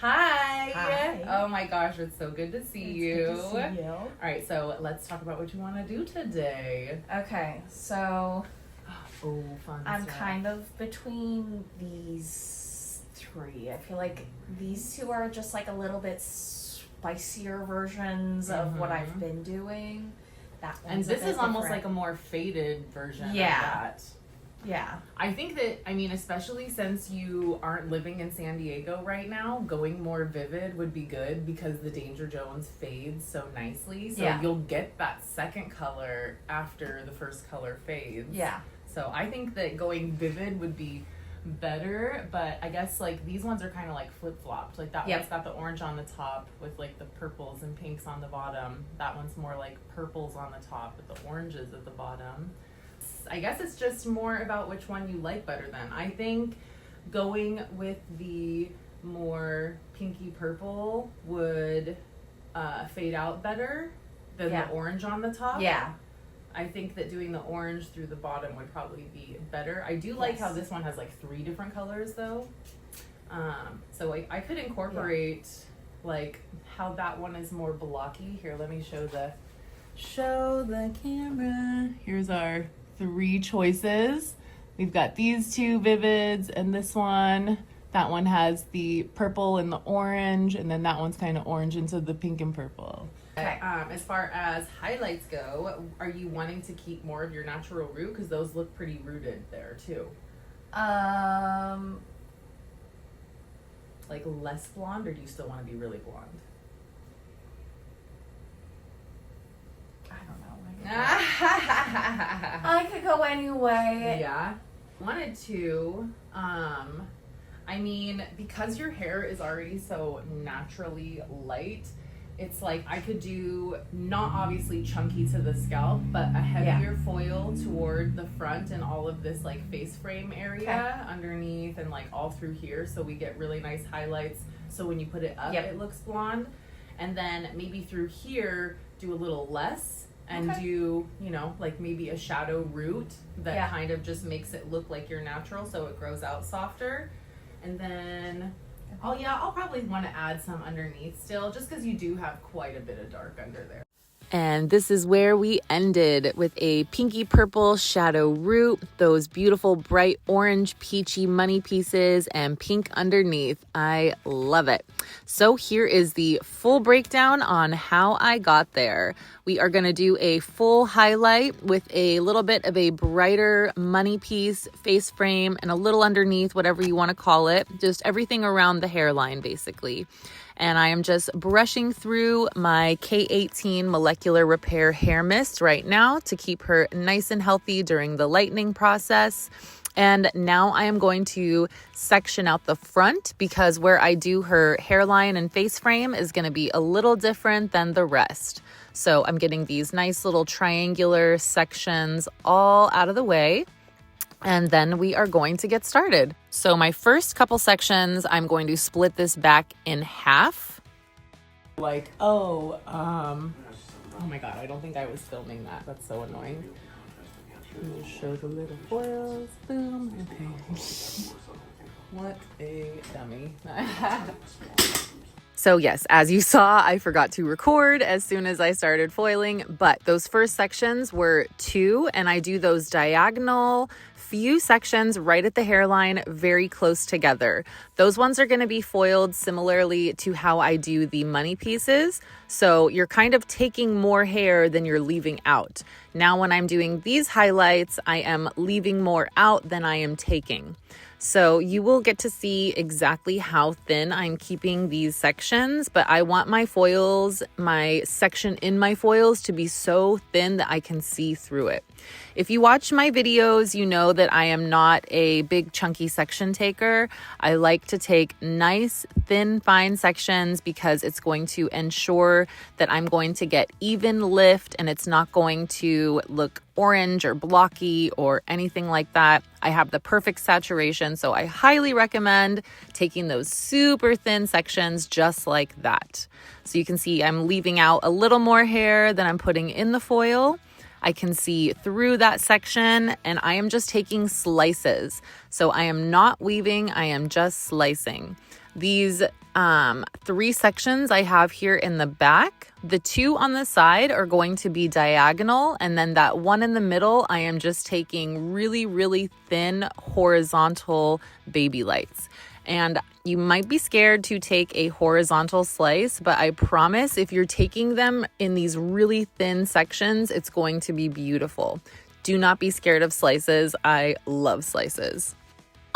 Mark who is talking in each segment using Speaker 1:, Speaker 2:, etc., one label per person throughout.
Speaker 1: Hi.
Speaker 2: Hi.
Speaker 1: Oh my gosh, it's so good to see you.
Speaker 2: Good to see you.
Speaker 1: All right, so let's talk about what you want to do today.
Speaker 2: Okay, so
Speaker 1: Oh, fun
Speaker 2: I'm
Speaker 1: stuff.
Speaker 2: kind of between these three. I feel like these two are just like a little bit spicier versions of what I've been doing. That
Speaker 1: And
Speaker 2: one's
Speaker 1: this
Speaker 2: a bit
Speaker 1: is almost
Speaker 2: different.
Speaker 1: like a more faded version of
Speaker 2: Yeah.
Speaker 1: that.
Speaker 2: Yeah.
Speaker 1: I think that, especially since you aren't living in San Diego right now, going more vivid would be good because the Danger Jones fades so nicely. So
Speaker 2: Yeah.
Speaker 1: you'll get that second color after the first color fades.
Speaker 2: Yeah.
Speaker 1: So I think that going vivid would be better, but I guess like these ones are kind of like flip-flopped. Like that
Speaker 2: Yep.
Speaker 1: one's got the orange on the top with like the purples and pinks on the bottom. That one's more like purples on the top with the oranges at the bottom. I guess it's just more about which one you like better then. I think going with the more pinky purple would fade out better than
Speaker 2: Yeah.
Speaker 1: the orange on the top.
Speaker 2: Yeah.
Speaker 1: I think that doing the orange through the bottom would probably be better. I do like
Speaker 2: Yes.
Speaker 1: how this one has like 3 different colors though. So I could incorporate like how that one is more blocky. Here, let me show the camera. Here's our 3 choices. We've got these 2 vivids and this one. That one has the purple and the orange, and then that one's kind of orange into the pink and purple.
Speaker 2: Okay.
Speaker 1: As far as highlights go, are you wanting to keep more of your natural root? Because those look pretty rooted there too. Like less blonde, or do you still want to be really blonde?
Speaker 2: I don't know. I could go anyway.
Speaker 1: Yeah. Wanted to, because your hair is already so naturally light, it's like I could do not obviously chunky to the scalp, but a heavier foil toward the front and all of this like face frame area underneath and like all through here, so we get really nice highlights. So when you put it up, it looks blonde. And then maybe through here, do a little less and do, like maybe a shadow root that kind of just makes it look like you're natural, so it grows out softer. And then I'll probably want to add some underneath still, just because you do have quite a bit of dark under there. And this is where we ended, with a pinky purple shadow root, those beautiful bright orange peachy money pieces, and pink underneath. I love it. So here is the full breakdown on how I got there. We are going to do a full highlight with a little bit of a brighter money piece, face frame, and a little underneath, whatever you want to call it. Just everything around the hairline, basically. And I am just brushing through my K18 Molecular Repair Hair Mist right now to keep her nice and healthy during the lightening process. And now I am going to section out the front, because where I do her hairline and face frame is going to be a little different than the rest. So I'm getting these nice little triangular sections all out of the way. And then we are going to get started. So my first couple sections, I'm going to split this back in half. Oh my God, I don't think I was filming that. That's so annoying. Just show the little foils. Boom. Okay. What a dummy. So yes, as you saw, I forgot to record as soon as I started foiling, but those first sections were 2, and I do those diagonal few sections right at the hairline, very close together. Those ones are going to be foiled similarly to how I do the money pieces. So you're kind of taking more hair than you're leaving out. Now, when I'm doing these highlights, I am leaving more out than I am taking. So you will get to see exactly how thin I'm keeping these sections, but I want my foils, my section in my foils, to be so thin that I can see through it. If you watch my videos, you know that I am not a big chunky section taker. I like to take nice, thin, fine sections because it's going to ensure that I'm going to get even lift and it's not going to look orange or blocky or anything like that. I have the perfect saturation, so I highly recommend taking those super thin sections just like that. So you can see I'm leaving out a little more hair than I'm putting in the foil. I can see through that section, and I am just taking slices. So I am not weaving, I am just slicing.
Speaker 3: These 3 sections I have here in the back, the 2 on the side are going to be diagonal, and then that one in the middle, I am just taking really, really thin horizontal baby lights. And you might be scared to take a horizontal slice, but I promise if you're taking them in these really thin sections, it's going to be beautiful. Do not be scared of slices. I love slices.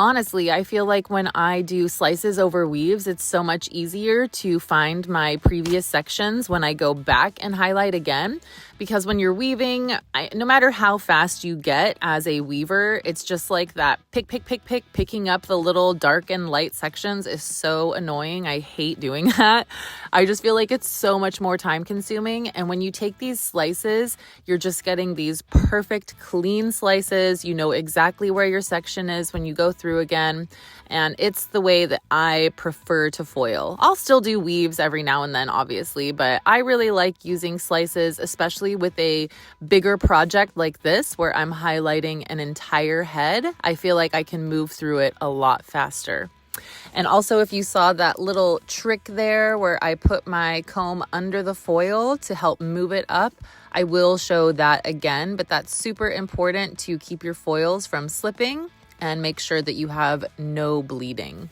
Speaker 3: Honestly, I feel like when I do slices over weaves, it's so much easier to find my previous sections when I go back and highlight again. Because when you're weaving, no matter how fast you get as a weaver, it's just like that picking up the little dark and light sections is so annoying. I hate doing that. I just feel like it's so much more time consuming. And when you take these slices, you're just getting these perfect clean slices. You know exactly where your section is when you go through again. And it's the way that I prefer to foil. I'll still do weaves every now and then, obviously, but I really like using slices, especially with a bigger project like this where I'm highlighting an entire head. I feel like I can move through it a lot faster. And also, if you saw that little trick there where I put my comb under the foil to help move it up, I will show that again, but that's super important to keep your foils from slipping and make sure that you have no bleeding.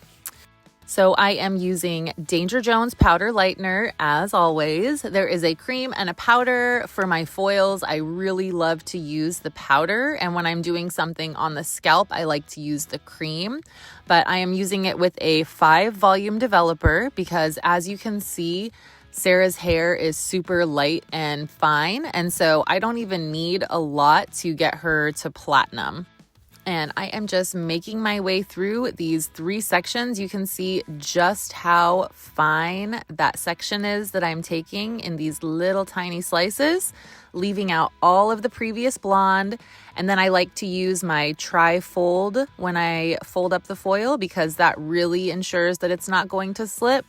Speaker 3: So I am using Danger Jones powder lightener as always. There is a cream and a powder for my foils. I really love to use the powder, and when I'm doing something on the scalp, I like to use the cream. But I am using it with a 5 volume developer because, as you can see, Sarah's hair is super light and fine, and so I don't even need a lot to get her to platinum. And I am just making my way through these 3 sections. You can see just how fine that section is that I'm taking in these little tiny slices, leaving out all of the previous blonde. And then I like to use my tri-fold when I fold up the foil because that really ensures that it's not going to slip.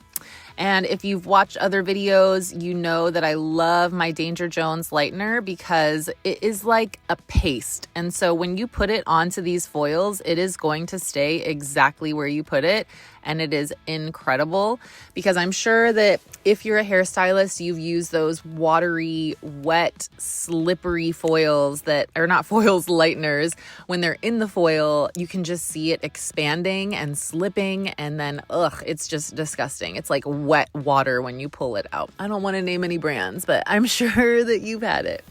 Speaker 3: And if you've watched other videos, you know that I love my Danger Jones lightener because it is like a paste. And so when you put it onto these foils, it is going to stay exactly where you put it. And it is incredible because I'm sure that if you're a hairstylist, you've used those watery, wet, slippery foils that are not foils, lighteners. When they're in the foil, you can just see it expanding and slipping, and then it's just disgusting. It's like wet water when you pull it out. I don't want to name any brands, but I'm sure that you've had it.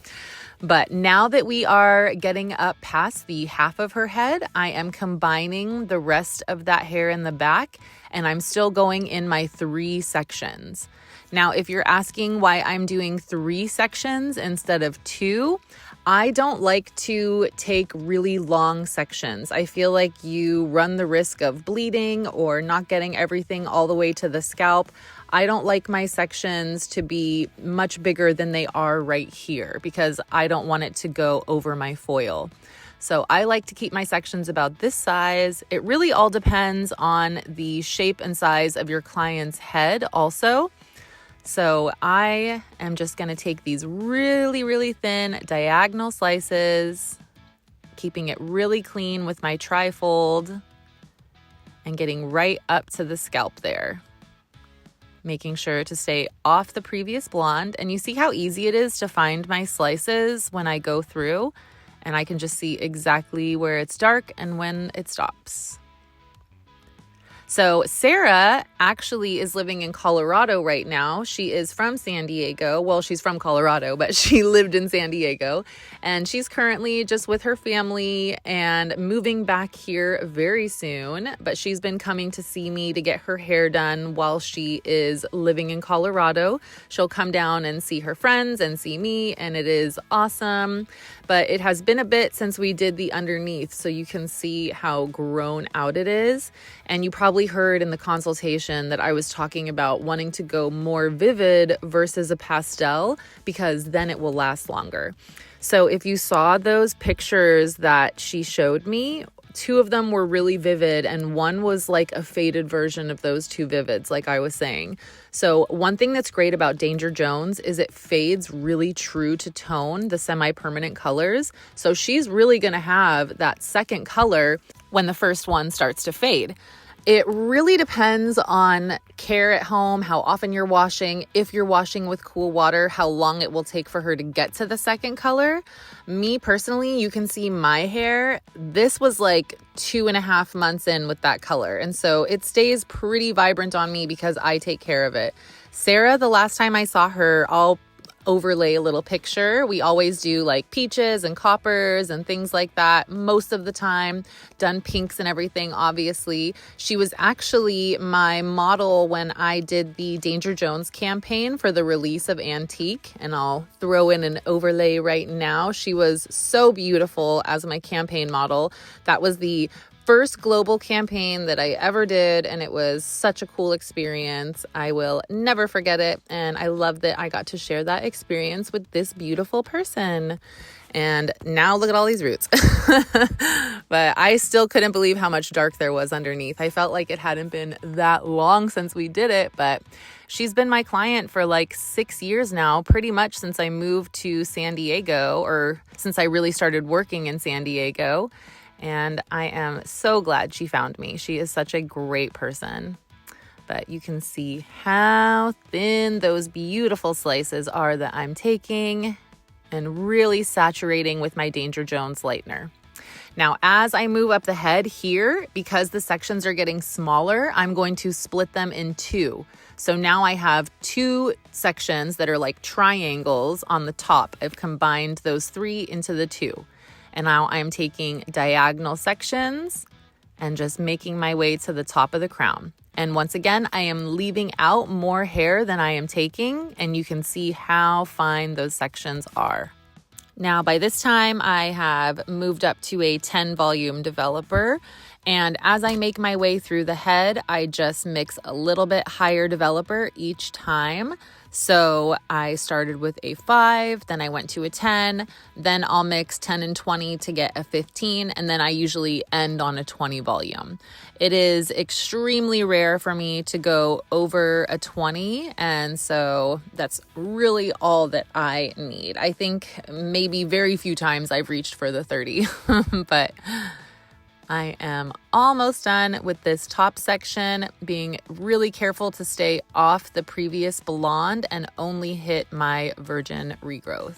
Speaker 3: But now that we are getting up past the half of her head, I am combining the rest of that hair in the back, and I'm still going in my 3 sections. Now, if you're asking why I'm doing 3 sections instead of 2, I don't like to take really long sections. I feel like you run the risk of bleeding or not getting everything all the way to the scalp. I don't like my sections to be much bigger than they are right here because I don't want it to go over my foil. So I like to keep my sections about this size. It really all depends on the shape and size of your client's head also. So I am just going to take these really, really thin diagonal slices, keeping it really clean with my tri-fold and getting right up to the scalp there. Making sure to stay off the previous blonde. And you see how easy it is to find my slices when I go through, and I can just see exactly where it's dark and when it stops. So Sarah actually is living in Colorado right now. She is from San Diego. Well, she's from Colorado, but she lived in San Diego. And she's currently just with her family and moving back here very soon. But she's been coming to see me to get her hair done while she is living in Colorado. She'll come down and see her friends and see me, and it is awesome. But it has been a bit since we did the underneath, so you can see how grown out it is. And you probably heard in the consultation that I was talking about wanting to go more vivid versus a pastel because then it will last longer. So if you saw those pictures that she showed me, 2 of them were really vivid and one was like a faded version of those 2 vivids, like I was saying. So one thing that's great about Danger Jones is it fades really true to tone, the semi-permanent colors. So she's really going to have that second color when the first one starts to fade. It really depends on care at home, how often you're washing, if you're washing with cool water, how long it will take for her to get to the second color. Me personally, you can see my hair. This was like 2.5 months in with that color. And so it stays pretty vibrant on me because I take care of it. Sarah, the last time I saw her, I'll overlay a little picture. We always do like peaches and coppers and things like that most of the time, done pinks and everything. Obviously, she was actually my model when I did the Danger Jones campaign for the release of Antique, and I'll throw in an overlay right now. She was so beautiful as my campaign model. That was the first global campaign that I ever did, and it was such a cool experience. I will never forget it, and I love that I got to share that experience with this beautiful person. And now look at all these roots. But I still couldn't believe how much dark there was underneath. I felt like it hadn't been that long since we did it, but she's been my client for like 6 years now, pretty much since I moved to San Diego, or since I really started working in San Diego. And I am so glad she found me. She is such a great person. But you can see how thin those beautiful slices are that I'm taking and really saturating with my Danger Jones lightener. Now, as I move up the head here, because the sections are getting smaller, I'm going to split them in two. So now I have 2 sections that are like triangles on the top. I've combined those 3 into the 2. And now I'm taking diagonal sections and just making my way to the top of the crown. And once again, I am leaving out more hair than I am taking, and you can see how fine those sections are. Now, by this time, I have moved up to a 10 volume developer. And as I make my way through the head, I just mix a little bit higher developer each time. So I started with a 5, then I went to a 10, then I'll mix 10 and 20 to get a 15, and then I usually end on a 20 volume. It is extremely rare for me to go over a 20, and so that's really all that I need. I think maybe very few times I've reached for the 30, but I am almost done with this top section, being really careful to stay off the previous blonde and only hit my virgin regrowth.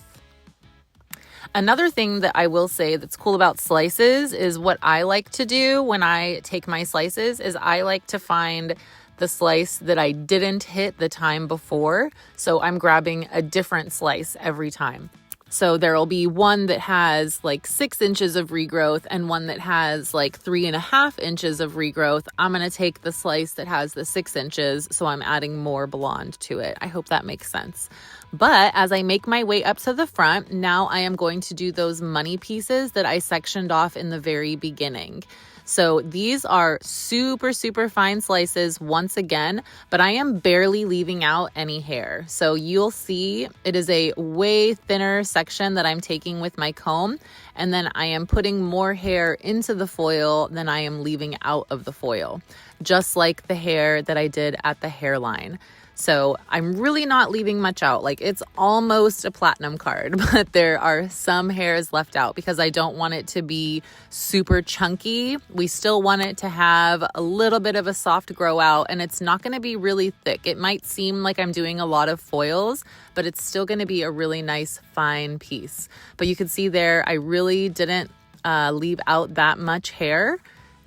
Speaker 3: Another thing that I will say that's cool about slices is what I like to do when I take my slices is I like to find the slice that I didn't hit the time before. So I'm grabbing a different slice every time. So there'll be one that has like 6 inches of regrowth and one that has like 3.5 inches of regrowth. I'm going to take the slice that has the 6 inches, so I'm adding more blonde to it. I hope that makes sense. But as I make my way up to the front, now I am going to do those money pieces that I sectioned off in the very beginning. So these are super, super fine slices once again, but I am barely leaving out any hair. So you'll see it is a way thinner section that I'm taking with my comb, and then I am putting more hair into the foil than I am leaving out of the foil, just like the hair that I did at the hairline. So I'm really not leaving much out. Like, it's almost a platinum card, but there are some hairs left out because I don't want it to be super chunky. We still want it to have a little bit of a soft grow out, and it's not going to be really thick. It might seem like I'm doing a lot of foils, but it's still going to be a really nice fine piece. But you can see there, I really didn't leave out that much hair.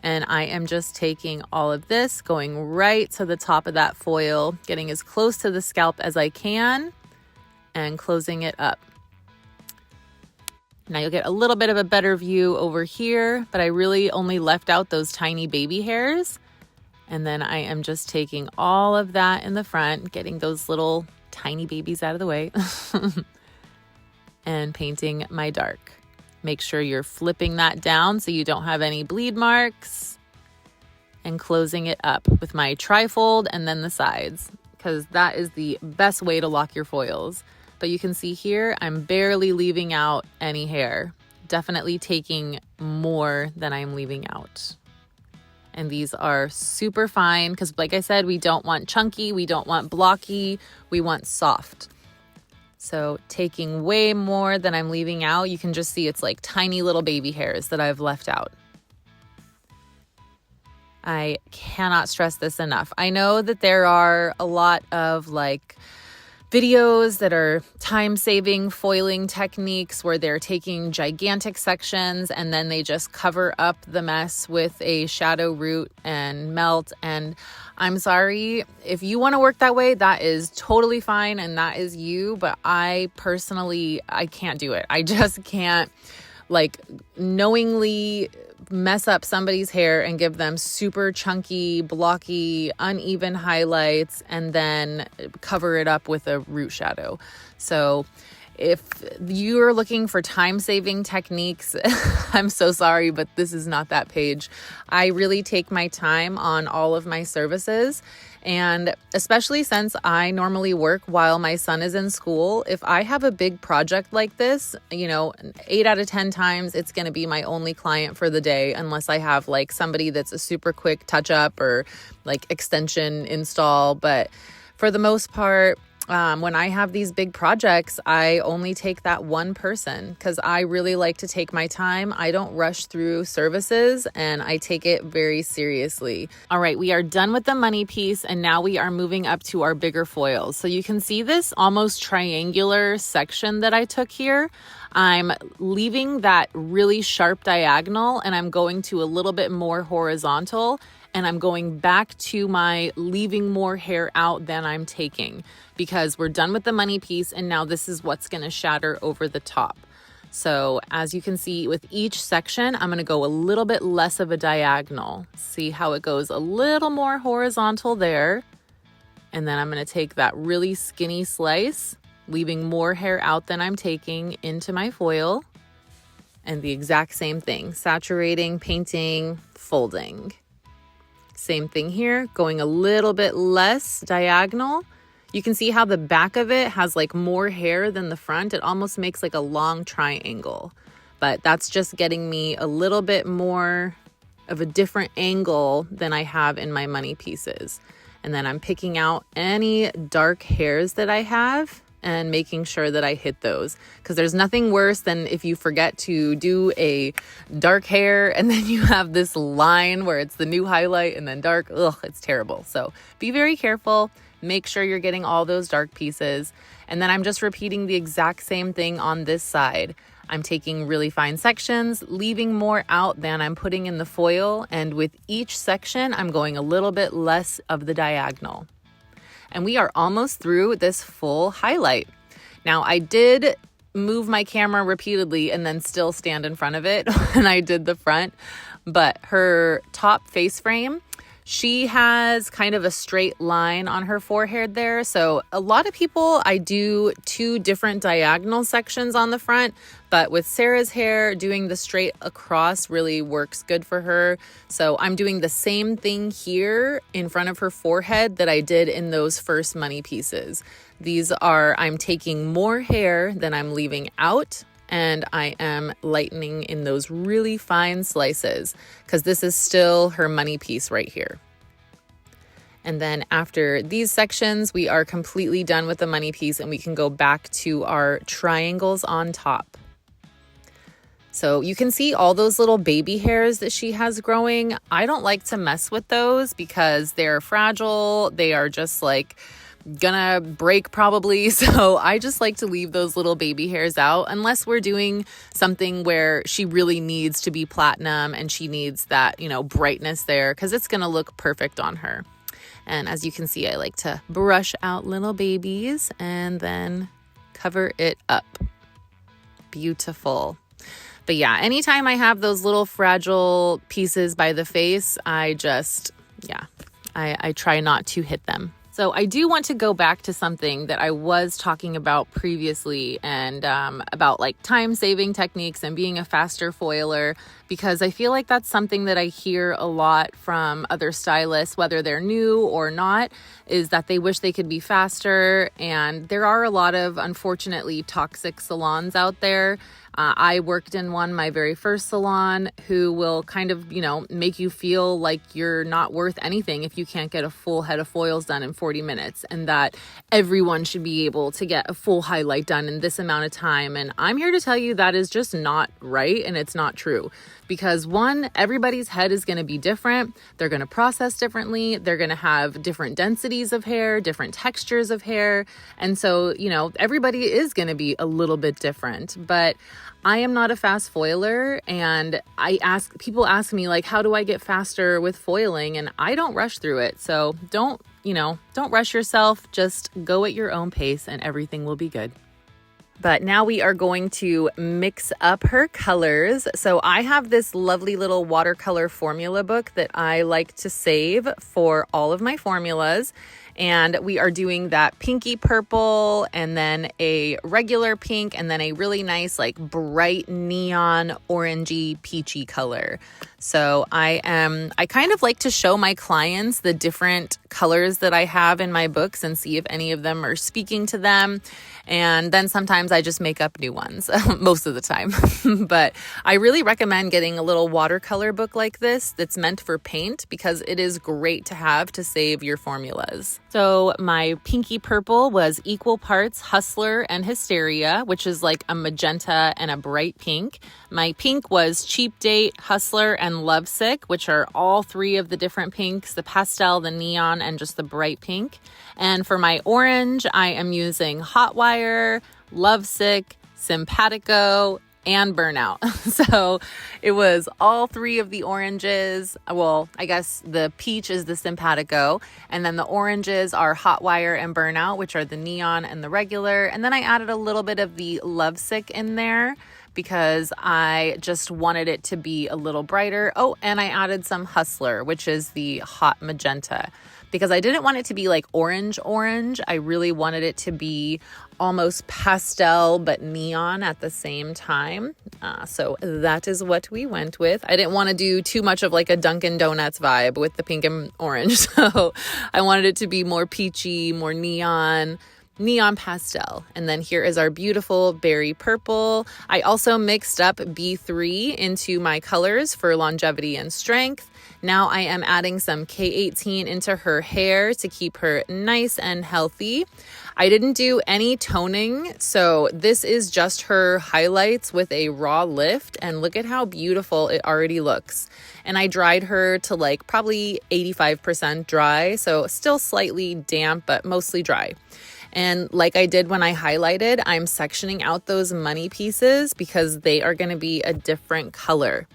Speaker 3: And I am just taking all of this, going right to the top of that foil, getting as close to the scalp as I can, and closing it up. Now you'll get a little bit of a better view over here, but I really only left out those tiny baby hairs. And then I am just taking all of that in the front, getting those little tiny babies out of the way, and painting my dark. Make sure you're flipping that down so you don't have any bleed marks, and closing it up with my trifold and then the sides, because that is the best way to lock your foils. But you can see here, I'm barely leaving out any hair, definitely taking more than I'm leaving out. And these are super fine because, like I said, we don't want chunky, we don't want blocky, we want soft. So taking way more than I'm leaving out, you can just see it's like tiny little baby hairs that I've left out. I cannot stress this enough. I know that there are a lot of like videos that are time-saving foiling techniques where they're taking gigantic sections and then they just cover up the mess with a shadow root and melt. And I'm sorry, if you want to work that way, that is totally fine and that is you. But I personally, I can't do it. I just can't like knowingly mess up somebody's hair and give them super chunky, blocky, uneven highlights and then cover it up with a root shadow. So if you're looking for time-saving techniques, I'm so sorry, but this is not that page. I really take my time on all of my services. And especially since I normally work while my son is in school, if I have a big project like this, 8 out of 10 times, it's going to be my only client for the day, unless I have like somebody that's a super quick touch up or like extension install. But for the most part, when I have these big projects, I only take that one person because I really like to take my time. I don't rush through services and I take it very seriously. All right, we are done with the money piece and now we are moving up to our bigger foils. So you can see this almost triangular section that I took here. I'm leaving that really sharp diagonal and I'm going to a little bit more horizontal. And I'm going back to my leaving more hair out than I'm taking because we're done with the money piece and now this is what's going to shatter over the top. So as you can see with each section, I'm going to go a little bit less of a diagonal. See how it goes a little more horizontal there. And then I'm going to take that really skinny slice, leaving more hair out than I'm taking into my foil. And the exact same thing, saturating, painting, folding. Same thing here, going a little bit less diagonal. You can see how the back of it has like more hair than the front. It almost makes like a long triangle, but that's just getting me a little bit more of a different angle than I have in my money pieces. And then I'm picking out any dark hairs that I have and making sure that I hit those, because there's nothing worse than if you forget to do a dark hair and then you have this line where it's the new highlight and then dark. Ugh, it's terrible. So be very careful. Make sure you're getting all those dark pieces. And then I'm just repeating the exact same thing on this side. I'm taking really fine sections, leaving more out than I'm putting in the foil. And with each section, I'm going a little bit less of the diagonal. And we are almost through this full highlight. Now, I did move my camera repeatedly and then still stand in front of it when I did the front, but her top face frame, she has kind of a straight line on her forehead there. So a lot of people, I do 2 different diagonal sections on the front, but with Sarah's hair, doing the straight across really works good for her. So I'm doing the same thing here in front of her forehead that I did in those first money pieces. I'm taking more hair than I'm leaving out, and I am lightening in those really fine slices because this is still her money piece right here. And then after these sections, we are completely done with the money piece and we can go back to our triangles on top. So you can see all those little baby hairs that she has growing. I don't like to mess with those because they're fragile. They are just like gonna break probably. So I just like to leave those little baby hairs out unless we're doing something where she really needs to be platinum and she needs that, brightness there, because it's gonna look perfect on her. And as you can see, I like to brush out little babies and then cover it up. Beautiful. But yeah, anytime I have those little fragile pieces by the face, I try not to hit them. So I do want to go back to something that I was talking about previously and about like time-saving techniques and being a faster foiler, because I feel like that's something that I hear a lot from other stylists, whether they're new or not, is that they wish they could be faster. And there are a lot of, unfortunately, toxic salons out there. I worked in one, my very first salon, who will kind of, make you feel like you're not worth anything if you can't get a full head of foils done in 40 minutes, and that everyone should be able to get a full highlight done in this amount of time. And I'm here to tell you that is just not right, and it's not true, because one, everybody's head is going to be different. They're going to process differently. They're going to have different densities of hair, different textures of hair. And so, you know, everybody is going to be a little bit different, but I am not a fast foiler, and people ask me like, how do I get faster with foiling? And I don't rush through it. So don't rush yourself. Just go at your own pace and everything will be good. But now we are going to mix up her colors. So I have this lovely little watercolor formula book that I like to save for all of my formulas. And we are doing that pinky purple and then a regular pink and then a really nice like bright neon orangey peachy color. So I kind of like to show my clients the different colors that I have in my books and see if any of them are speaking to them. And then sometimes I just make up new ones, most of the time. But I really recommend getting a little watercolor book like this that's meant for paint because it is great to have to save your formulas. So my pinky purple was equal parts Hustler and Hysteria, which is like a magenta and a bright pink. My pink was Cheap Date, Hustler, and Lovesick, which are all three of the different pinks, the pastel, the neon, and just the bright pink. And for my orange, I am using Hotwire, Lovesick, Simpatico, and Burnout. So it was all three of the oranges. Well, I guess the peach is the Simpatico, and then the oranges are Hotwire and Burnout, which are the neon and the regular. And then I added a little bit of the Lovesick in there because I just wanted it to be a little brighter. Oh, and I added some Hustler, which is the hot magenta, because I didn't want it to be like orange. I really wanted it to be almost pastel but neon at the same time. So that is what we went with. I didn't want to do too much of like a Dunkin' Donuts vibe with the pink and orange. So I wanted it to be more peachy, more neon pastel. And then here is our beautiful berry purple. I also mixed up B3 into my colors for longevity and strength. Now I am adding some K18 into her hair to keep her nice and healthy. I didn't do any toning, so this is just her highlights with a raw lift, and look at how beautiful it already looks. And I dried her to like probably 85% dry, so still slightly damp, but mostly dry. And like I did when I highlighted, I'm sectioning out those money pieces because they are going to be a different color.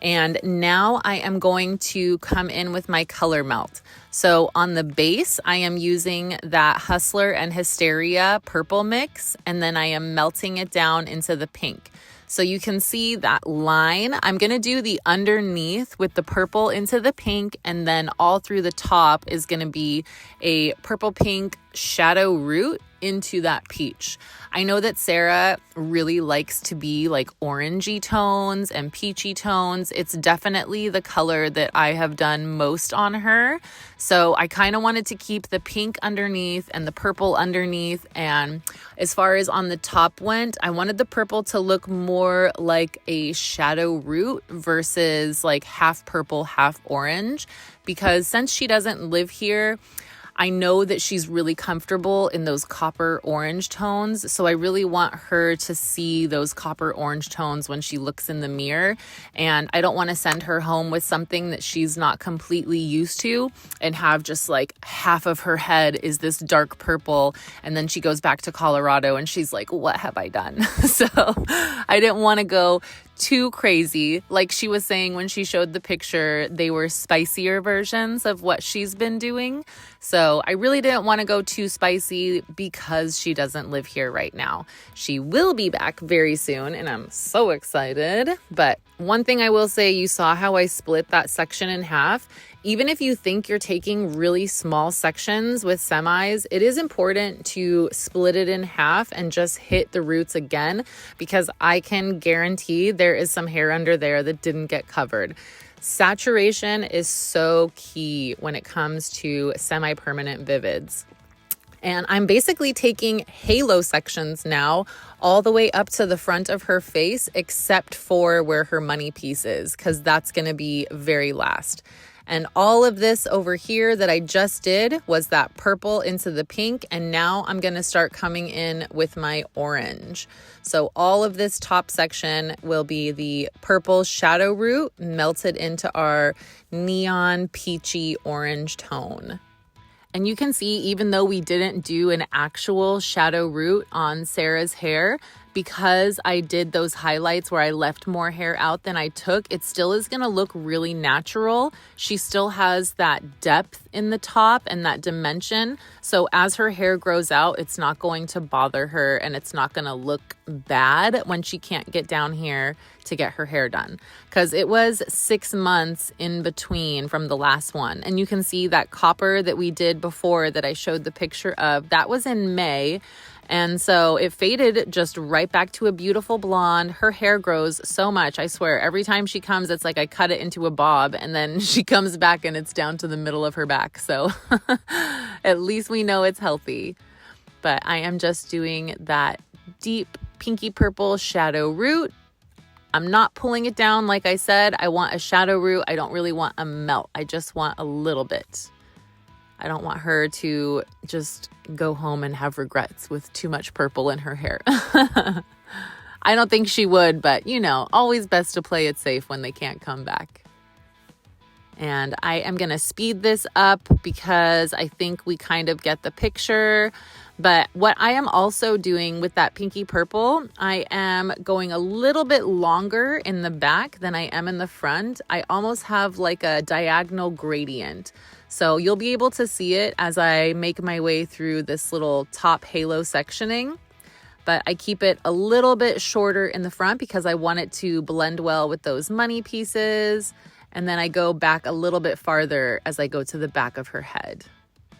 Speaker 3: And now I am going to come in with my color melt. So on the base, I am using that Hustler and Hysteria purple mix, and then I am melting it down into the pink. So you can see that line. I'm going to do the underneath with the purple into the pink, and then all through the top is going to be a purple pink shadow root into that peach. I know that Sarah really likes to be like orangey tones and peachy tones. It's definitely the color that I have done most on her. So I kind of wanted to keep the pink underneath and the purple underneath. And as far as on the top went, I wanted the purple to look more like a shadow root versus like half purple, half orange, because since she doesn't live here, I know that she's really comfortable in those copper orange tones. So I really want her to see those copper orange tones when she looks in the mirror. And I don't want to send her home with something that she's not completely used to and have just like half of her head is this dark purple. And then she goes back to Colorado and she's like, what have I done? So I didn't want to go too crazy. Like she was saying when she showed the picture, they were spicier versions of what she's been doing. So I really didn't want to go too spicy because she doesn't live here right now. She will be back very soon and I'm so excited. But one thing I will say, you saw how I split that section in half. Even if you think you're taking really small sections with semis, it is important to split it in half and just hit the roots again, because I can guarantee there is some hair under there that didn't get covered. Saturation is so key when it comes to semi-permanent vivids. And I'm basically taking halo sections now all the way up to the front of her face, except for where her money piece is, because that's going to be very last. And all of this over here that I just did was that purple into the pink. And now I'm going to start coming in with my orange. So all of this top section will be the purple shadow root melted into our neon peachy orange tone. And you can see, even though we didn't do an actual shadow root on Sarah's hair, because I did those highlights where I left more hair out than I took, it still is going to look really natural. She still has that depth in the top and that dimension. So as her hair grows out, it's not going to bother her and it's not going to look bad when she can't get down here to get her hair done. Because it was 6 months in between from the last one. And you can see that copper that we did before that I showed the picture of, that was in May. And so it faded just right back to a beautiful blonde. Her hair grows so much. I swear, every time she comes, it's like I cut it into a bob and then she comes back and it's down to the middle of her back. So at least we know it's healthy. But I am just doing that deep pinky purple shadow root. I'm not pulling it down. Like I said, I want a shadow root. I don't really want a melt. I just want a little bit. I don't want her to just go home and have regrets with too much purple in her hair. I don't think she would, but you know, always best to play it safe when they can't come back. And I am going to speed this up because I think we kind of get the picture. But what I am also doing with that pinky purple, I am going a little bit longer in the back than I am in the front. I almost have like a diagonal gradient. So you'll be able to see it as I make my way through this little top halo sectioning. But I keep it a little bit shorter in the front because I want it to blend well with those money pieces. And then I go back a little bit farther as I go to the back of her head.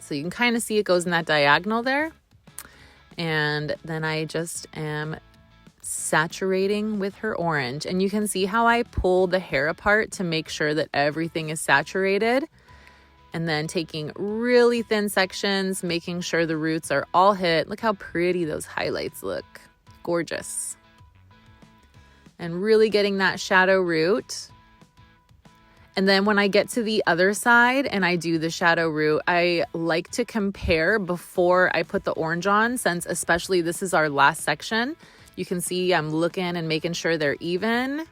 Speaker 3: So you can kind of see it goes in that diagonal there. And then I just am saturating with her orange. And you can see how I pull the hair apart to make sure that everything is saturated. And then taking really thin sections, making sure the roots are all hit. Look how pretty those highlights look. Gorgeous. And really getting that shadow root. And then when I get to the other side and I do the shadow root, I like to compare before I put the orange on, since especially this is our last section. You can see I'm looking and making sure they're even.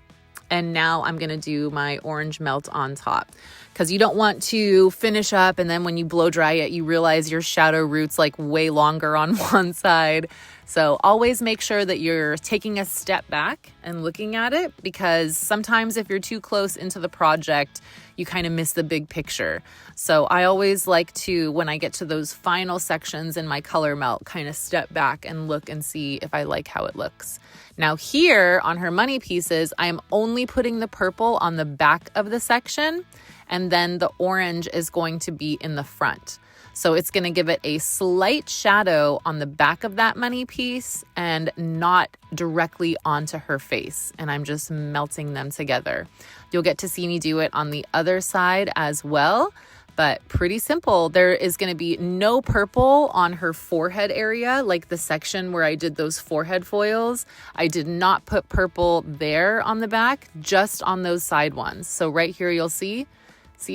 Speaker 3: And now I'm going to do my orange melt on top, because you don't want to finish up and then when you blow dry it, you realize your shadow root's like way longer on one side. So always make sure that you're taking a step back and looking at it, because sometimes if you're too close into the project, you kind of miss the big picture. So I always like to, when I get to those final sections in my color melt, kind of step back and look and see if I like how it looks. Now here on her money pieces, I'm only putting the purple on the back of the section, and then the orange is going to be in the front. So it's going to give it a slight shadow on the back of that money piece and not directly onto her face. And I'm just melting them together. You'll get to see me do it on the other side as well. But pretty simple. There is going to be no purple on her forehead area, like the section where I did those forehead foils. I did not put purple there on the back, just on those side ones. So right here you'll see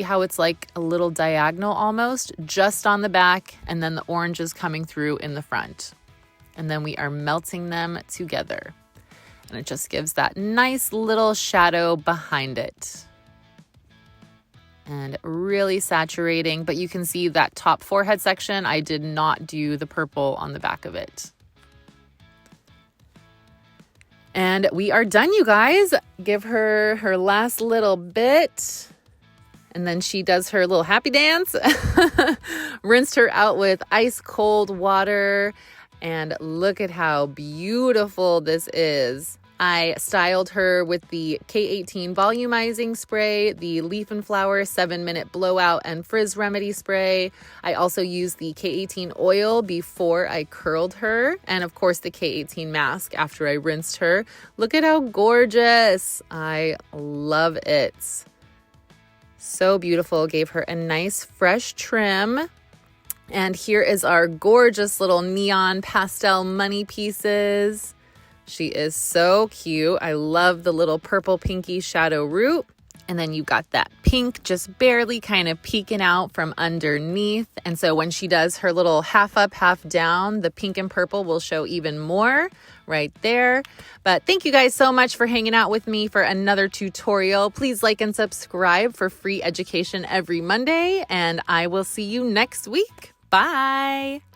Speaker 3: how it's like a little diagonal almost, just on the back, and then the orange is coming through in the front. And then we are melting them together. And it just gives that nice little shadow behind it. And really saturating, but you can see that top forehead section, I did not do the purple on the back of it. And we are done, you guys. Give her her last little bit. And then she does her little happy dance. Rinsed her out with ice cold water. And look at how beautiful this is. I styled her with the K18 volumizing spray, the leaf and flower 7-minute blowout and frizz remedy spray. I also used the K18 oil before I curled her, and of course the K18 mask after I rinsed her. Look at how gorgeous. I love it. So beautiful. Gave her a nice fresh trim. And here is our gorgeous little neon pastel money pieces. She is so cute. I love the little purple pinky shadow root. And then you got that pink just barely kind of peeking out from underneath. And so when she does her little half up, half down, the pink and purple will show even more right there. But thank you guys so much for hanging out with me for another tutorial. Please like and subscribe for free education every Monday, and I will see you next week. Bye.